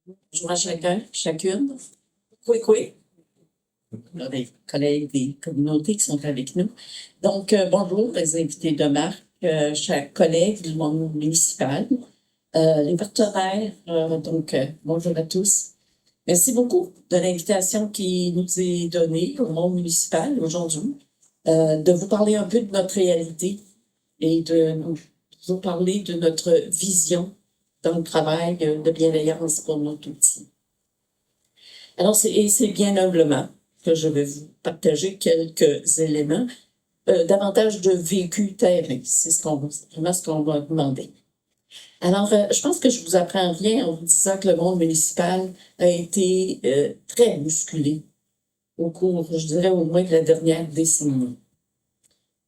Bonjour à chacun, chacune. Oui. On a des collègues des communautés qui sont avec nous. Donc, bonjour les invités de marque, chers collègues du monde municipal, les partenaires. Bonjour à tous. Merci beaucoup de l'invitation qui nous est donnée au monde municipal aujourd'hui, de vous parler un peu de notre réalité et de vous parler de notre vision dans le travail de bienveillance pour nos tout-petits. Alors, c'est bien humblement que je vais vous partager quelques éléments, davantage de vécu terrain. C'est vraiment ce qu'on va demander. Alors, je pense que je vous apprends rien en vous disant que le monde municipal a été très bousculé au cours, je dirais, au moins de la dernière décennie.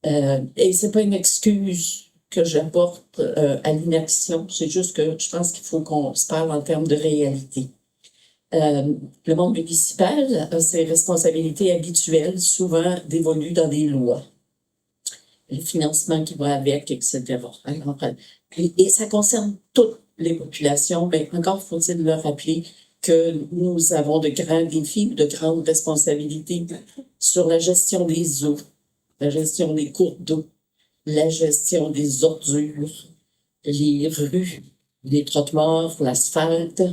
Et c'est pas une excuse que j'apporte à l'inaction, c'est juste que je pense qu'il faut qu'on se parle en termes de réalité. Le monde municipal a ses responsabilités habituelles, souvent dévolues dans des lois. Le financement qui va avec, etc. Alors, et ça concerne toutes les populations, mais encore faut-il leur rappeler que nous avons de grands défis, de grandes responsabilités sur la gestion des eaux, la gestion des cours d'eau, la gestion des ordures, les rues, les trottoirs, l'asphalte.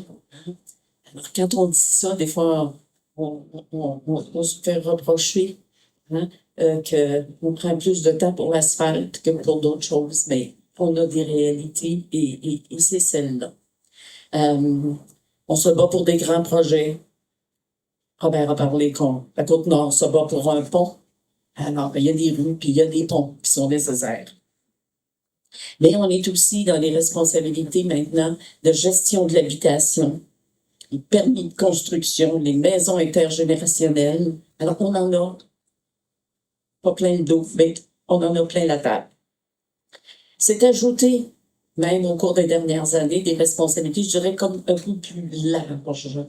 Alors, quand on dit ça, des fois, on se fait reprocher qu'on prend plus de temps pour l'asphalte que pour d'autres choses, mais on a des réalités et c'est celle-là. On se bat pour des grands projets. Robert a parlé qu'on, la Côte-Nord se bat pour un pont. Alors, il y a des rues, puis il y a des ponts qui sont nécessaires. Mais on est aussi dans les responsabilités maintenant de gestion de l'habitation, les permis de construction, les maisons intergénérationnelles. Alors, on en a pas plein le dos, mais on en a plein la table. C'est ajouté, même au cours des dernières années, des responsabilités, je dirais, comme un peu plus larges.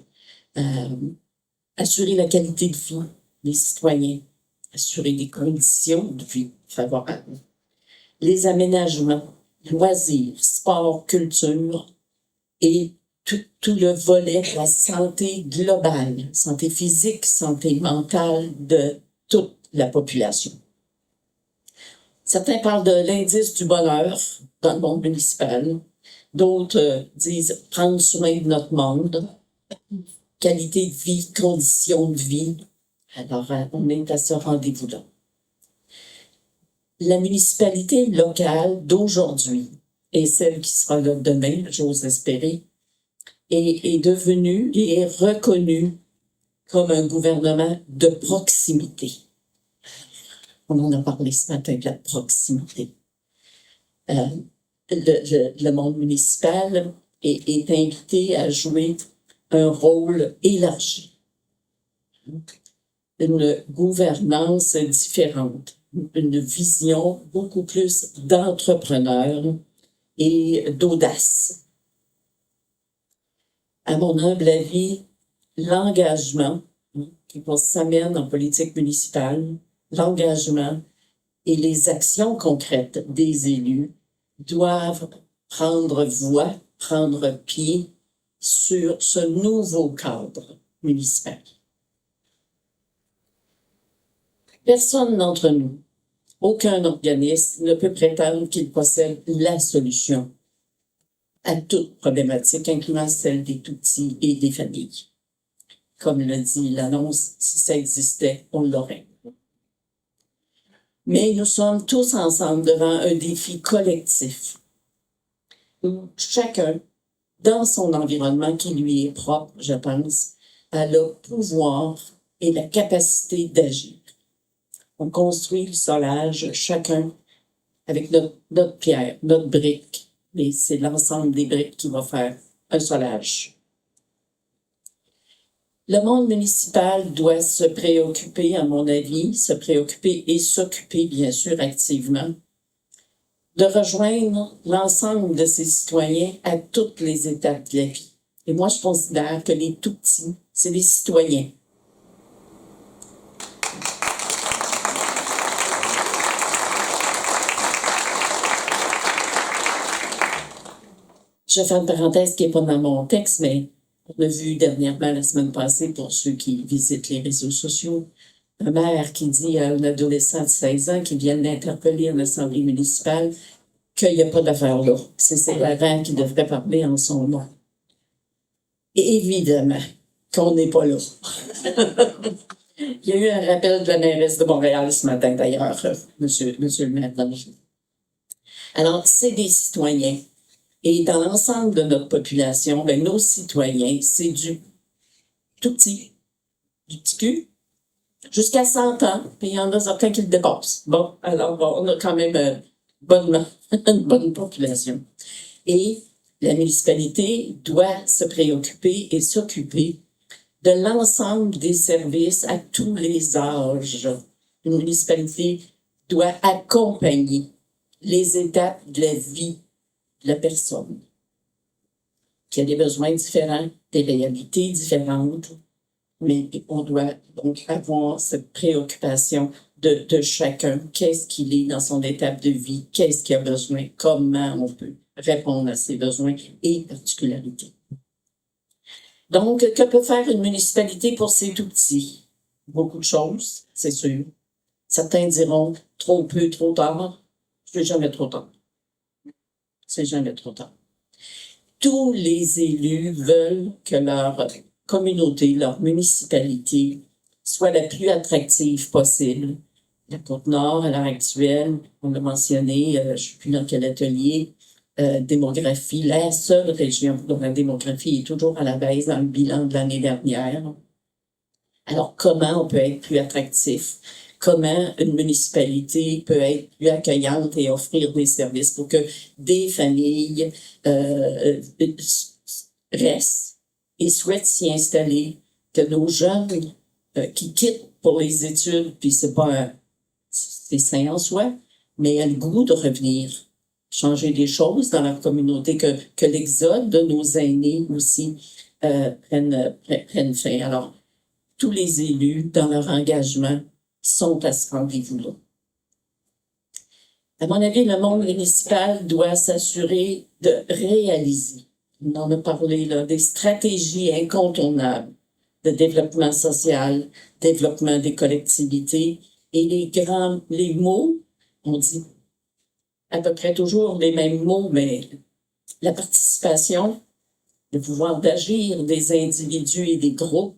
Assurer la qualité de vie des citoyens, assurer des conditions de vie favorables, les aménagements, loisirs, sport, culture et tout le volet de la santé globale, santé physique, santé mentale de toute la population. Certains parlent de l'indice du bonheur dans le monde municipal. D'autres disent prendre soin de notre monde, qualité de vie, conditions de vie. Alors, on est à ce rendez-vous-là. La municipalité locale d'aujourd'hui et celle qui sera là demain, j'ose espérer, est devenue et est reconnue comme un gouvernement de proximité. On en a parlé ce matin de la proximité. Le monde municipal est invité à jouer un rôle élargi. Une gouvernance différente, une vision beaucoup plus d'entrepreneur et d'audace. À mon humble avis, l'engagement qui s'amène en politique municipale, l'engagement et les actions concrètes des élus doivent prendre voie, prendre pied sur ce nouveau cadre municipal. Personne d'entre nous, aucun organisme ne peut prétendre qu'il possède la solution à toute problématique, incluant celle des tout-petits et des familles. Comme le dit l'annonce, si ça existait, on l'aurait. Mais nous sommes tous ensemble devant un défi collectif où chacun, dans son environnement qui lui est propre, je pense, a le pouvoir et la capacité d'agir. On construit le solage, chacun avec notre pierre, notre brique. Et c'est l'ensemble des briques qui va faire un solage. Le monde municipal doit se préoccuper, à mon avis, se préoccuper et s'occuper, bien sûr, activement, de rejoindre l'ensemble de ses citoyens à toutes les étapes de la vie. Et moi, je considère que les tout-petits, c'est des citoyens. Je vais faire une parenthèse qui n'est pas dans mon texte, mais On a vu dernièrement, la semaine passée, pour ceux qui visitent les réseaux sociaux, un maire qui dit à un adolescent de 16 ans qui vient d'interpeller en assemblée municipale qu'il n'y a pas d'affaire là. C'est ses parents qui devraient parler en son nom. Et évidemment qu'on n'est pas là. Il y a eu un rappel de la mairesse de Montréal ce matin, d'ailleurs, monsieur le maire. Alors, c'est des citoyens. Et dans l'ensemble de notre population, ben, nos citoyens, c'est du tout petit, du petit cul, jusqu'à 100 ans, puis il y en a certains qui le dépassent. Bon, alors, bon, on a quand même une bonne population. Et la municipalité doit se préoccuper et s'occuper de l'ensemble des services à tous les âges. Une municipalité doit accompagner les étapes de la vie de la personne, qui a des besoins différents, des réalités différentes, mais on doit donc avoir cette préoccupation de chacun. Qu'est-ce qu'il est dans son étape de vie? Qu'est-ce qu'il a besoin? Comment on peut répondre à ses besoins et particularités? Donc, que peut faire une municipalité pour ces tout-petits? Beaucoup de choses, c'est sûr. Certains diront trop peu, trop tard. C'est jamais trop tard. C'est jamais trop tard. Tous les élus veulent que leur communauté, leur municipalité soit la plus attractive possible. La Côte-Nord, à l'heure actuelle, on l'a mentionné, je ne sais plus dans quel atelier, démographie, la seule région dont la démographie est toujours à la baisse dans le bilan de l'année dernière. Alors, comment on peut être plus attractif? Comment une municipalité peut être plus accueillante et offrir des services pour que des familles restent et souhaitent s'y installer, que nos jeunes qui quittent pour les études, puis c'est sain en soi, mais ont le goût de revenir, changer des choses dans leur communauté, que l'exode de nos aînés aussi prenne fin. Alors, tous les élus, dans leur engagement, sont à ce rendez-vous-là. À mon avis, le monde municipal doit s'assurer de réaliser, on en a parlé là, des stratégies incontournables de développement social, développement des collectivités, et les mots, on dit à peu près toujours les mêmes mots, mais la participation, le pouvoir d'agir des individus et des groupes,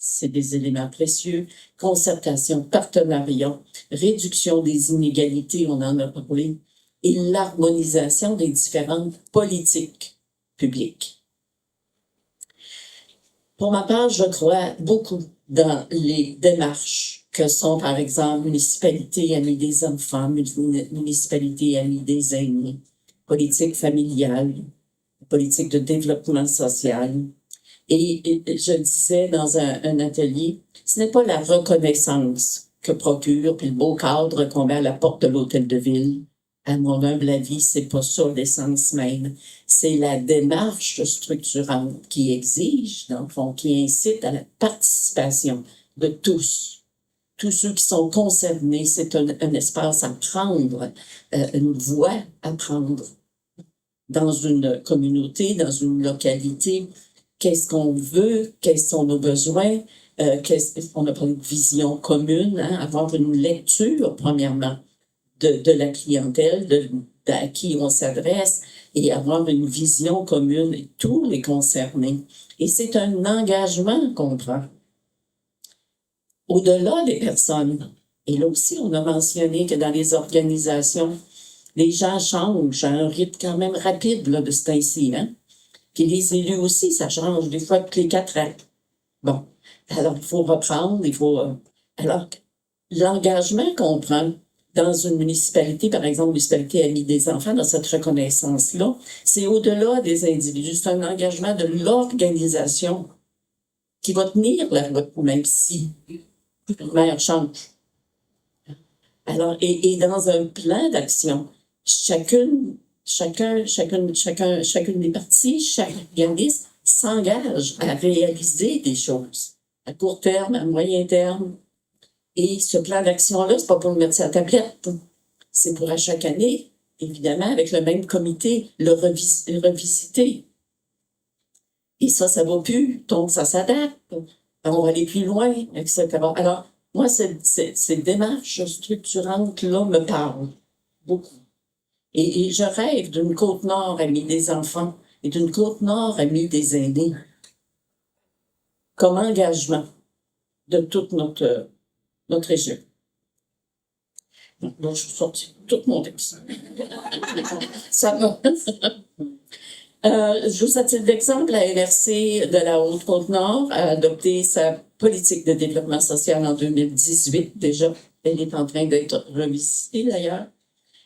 c'est des éléments précieux. Concertation, partenariat, réduction des inégalités, on en a parlé, et l'harmonisation des différentes politiques publiques. Pour ma part, je crois beaucoup dans les démarches que sont, par exemple, municipalité amie des enfants, municipalité amie des aînés, politique familiale, politique de développement social. Et je disais dans un atelier, ce n'est pas la reconnaissance que procure, puis le beau cadre qu'on met à la porte de l'hôtel de ville. À mon humble avis, c'est pas ça l'essence même. C'est la démarche structurante qui exige, dans le fond, qui incite à la participation de tous. Tous ceux qui sont concernés, c'est un espace à prendre, une voix à prendre dans une communauté, dans une localité. Qu'est-ce qu'on veut, quels sont nos besoins, on a parlé de vision commune, hein, avoir une lecture, premièrement, de la clientèle, à qui on s'adresse, et avoir une vision commune, et tous les concernés. Et c'est un engagement qu'on prend. Au-delà des personnes, et là aussi, on a mentionné que dans les organisations, les gens changent à un rythme quand même rapide là, de ce temps-ci, hein? Puis les élus aussi, ça change des fois toutes les 4 ans. Bon, alors il faut reprendre, alors, l'engagement qu'on prend dans une municipalité, par exemple, municipalité amie des enfants, dans cette reconnaissance-là, c'est au-delà des individus. C'est un engagement de l'organisation qui va tenir la route, même si le maire change. Alors, et dans un plan d'action, chacune des parties, chaque organisme s'engage à réaliser des choses à court terme, à moyen terme. Et ce plan d'action-là, c'est pas pour le mettre sur la tablette. C'est pour à chaque année, évidemment, avec le même comité, le revisiter. Et ça va plus, donc ça s'adapte. On va aller plus loin, etc. Alors, moi, ces démarches structurantes-là me parlent beaucoup. Et je rêve d'une Côte-Nord amie des enfants et d'une Côte-Nord amie des aînés comme engagement de toute notre région. Donc, je suis sortie tout mon texte. Ça va. Je vous cite d'exemple, la LRC de la Haute-Côte-Nord a adopté sa politique de développement social en 2018 déjà. Elle est en train d'être revisitée d'ailleurs.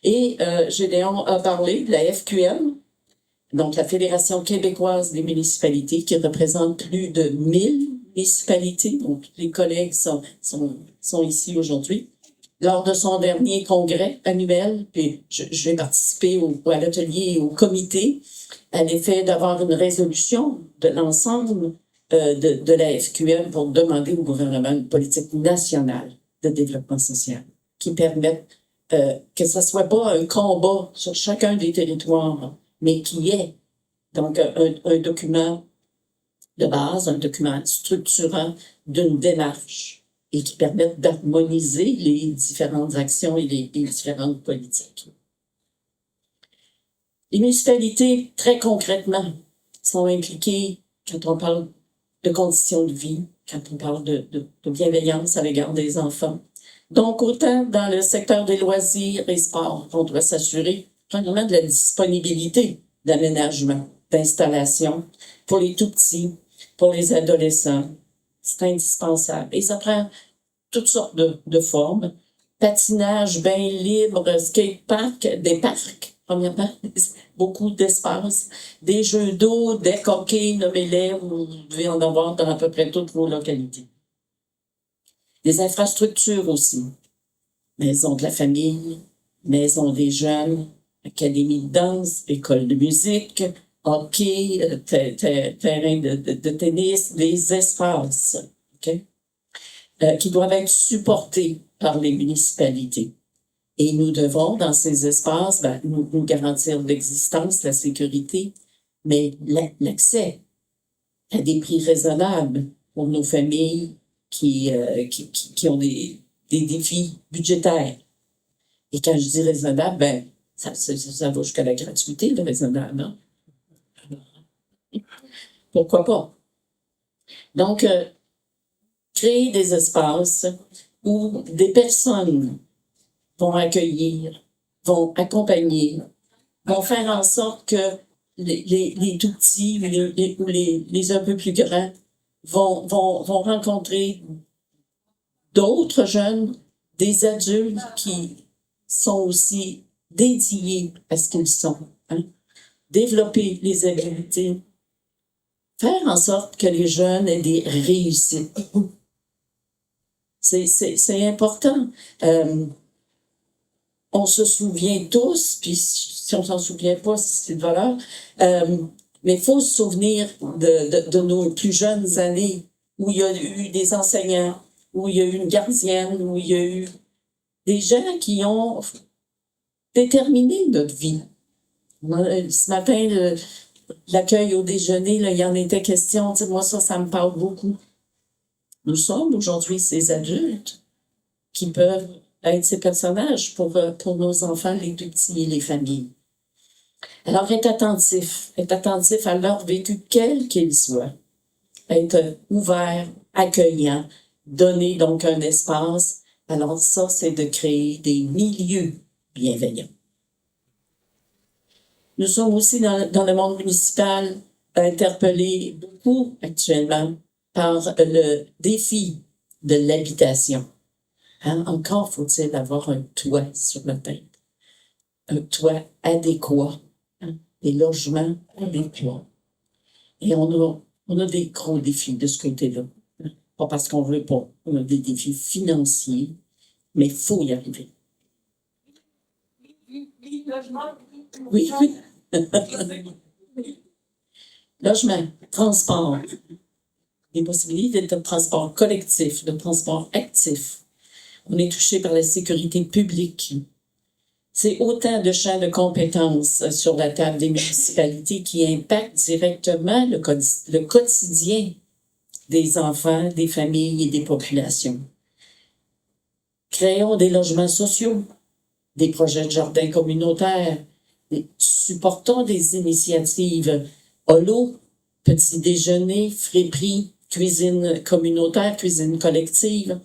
Et Gédéon a parlé de la FQM, donc la Fédération québécoise des municipalités, qui représente plus de 1000 municipalités. Donc, tous les collègues sont ici aujourd'hui. Lors de son dernier congrès annuel, puis je vais participer à l'atelier et au comité, à l'effet d'avoir une résolution de l'ensemble de la FQM pour demander au gouvernement une politique nationale de développement social qui permette que ce soit pas un combat sur chacun des territoires, mais qui est donc un document de base, un document structurant d'une démarche et qui permette d'harmoniser les différentes actions et les différentes politiques. Les municipalités, très concrètement, sont impliquées quand on parle de conditions de vie, quand on parle de bienveillance à l'égard des enfants. Donc, autant dans le secteur des loisirs et sports, on doit s'assurer premièrement de la disponibilité d'aménagement, d'installation pour les tout-petits, pour les adolescents. C'est indispensable. Et ça prend toutes sortes de formes. Patinage, bain libre, skatepark, des parcs, premièrement, beaucoup d'espace, des jeux d'eau, des hockey, nommez-les, vous devez en avoir dans à peu près toutes vos localités. Des infrastructures aussi. Maison de la famille, maison des jeunes, académie de danse, école de musique, hockey, terrain de tennis, des espaces, qui doivent être supportés par les municipalités. Et nous devons, dans ces espaces, nous garantir l'existence, la sécurité, mais l'accès à des prix raisonnables pour nos familles qui ont des défis budgétaires. Et quand je dis raisonnable, ça va jusqu'à la gratuité, le raisonnable, non? Pourquoi pas? Donc, créer des espaces où des personnes vont accueillir, vont accompagner, vont faire en sorte que les tout petits ou les un peu plus grands vont rencontrer d'autres jeunes, des adultes qui sont aussi dédiés à ce qu'ils sont. Développer les habiletés, faire en sorte que les jeunes aient des réussites. C'est important. On se souvient tous, puis si on s'en souvient pas, c'est de valeur, mais il faut se souvenir de nos plus jeunes années où il y a eu des enseignants, où il y a eu une gardienne, où il y a eu des gens qui ont déterminé notre vie. Ce matin, l'accueil au déjeuner, là, il y en était question. Moi, ça me parle beaucoup. Nous sommes aujourd'hui ces adultes qui peuvent être ces personnages pour nos enfants, les tout petits et les familles. Alors, être attentif à leur vécu, quel qu'il soit. Être ouvert, accueillant, donner donc un espace. Alors, ça, c'est de créer des milieux bienveillants. Nous sommes aussi dans le monde municipal interpellés beaucoup actuellement par le défi de l'habitation. Encore faut-il avoir un toit sur la tête, un toit adéquat, des logements adéquats. Et on a des gros défis de ce côté-là. Pas parce qu'on veut pas. On a des défis financiers, mais il faut y arriver. Oui. Logement, transport, des possibilités de transport collectif, de transport actif. On est touché par la sécurité publique. C'est autant de champs de compétences sur la table des municipalités qui impactent directement le quotidien des enfants, des familles et des populations. Créons des logements sociaux, des projets de jardins communautaires, supportons des initiatives holo, petits déjeuners, friperies, cuisine communautaire, cuisine collective.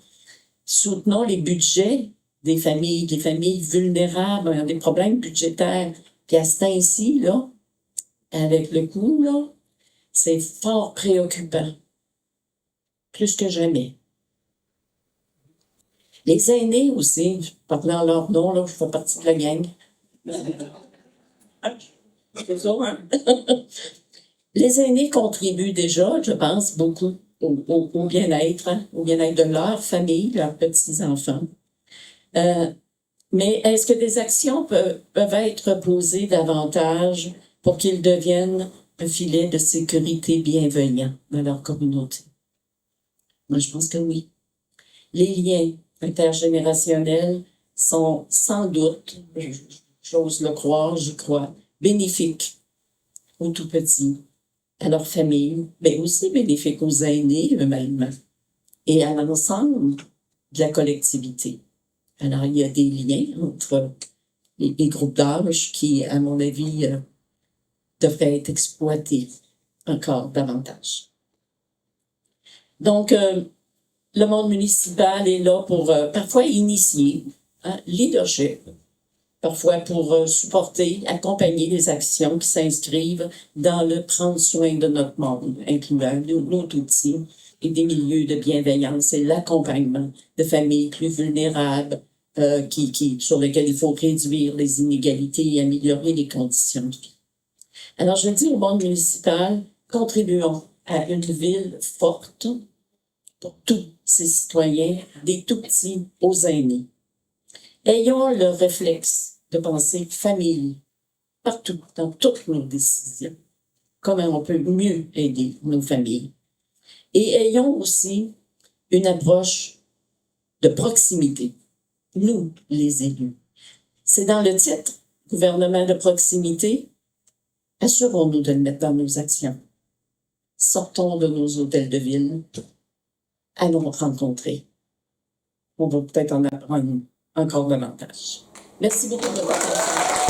Soutenons les budgets des familles vulnérables, ont des problèmes budgétaires. Puis à ce temps-ci, là, avec le coût, là, c'est fort préoccupant. Plus que jamais. Les aînés aussi, parlant leur nom, là, je fais partie de la gang. C'est ça, hein? Les aînés contribuent déjà, je pense, beaucoup au bien-être, hein, au bien-être de leur famille, leurs petits-enfants. Mais est-ce que des actions peuvent être posées davantage pour qu'ils deviennent un filet de sécurité bienveillant dans leur communauté? Moi, je pense que oui. Les liens intergénérationnels sont sans doute, j'ose le croire, j'y crois, bénéfiques aux tout-petits, à leur famille, mais aussi bénéfiques aux aînés eux-mêmes et à l'ensemble de la collectivité. Alors, il y a des liens entre les groupes d'âge qui, à mon avis, devraient être exploités encore davantage. Donc, le monde municipal est là pour parfois initier leadership, parfois pour supporter, accompagner les actions qui s'inscrivent dans le prendre soin de notre monde, incluant nos tout-petits et des milieux de bienveillance et l'accompagnement de familles plus vulnérables sur lesquelles il faut réduire les inégalités et améliorer les conditions de vie. Alors, je dis au monde municipal, contribuons à une ville forte pour tous ces citoyens, des tout-petits aux aînés. Ayons le réflexe de penser famille partout, dans toutes nos décisions. Comment on peut mieux aider nos familles. Et ayons aussi une approche de proximité. Nous, les élus. C'est dans le titre, gouvernement de proximité. Assurons-nous de le mettre dans nos actions. Sortons de nos hôtels de ville. Allons rencontrer. On va peut-être en apprendre encore davantage. Merci beaucoup de votre attention.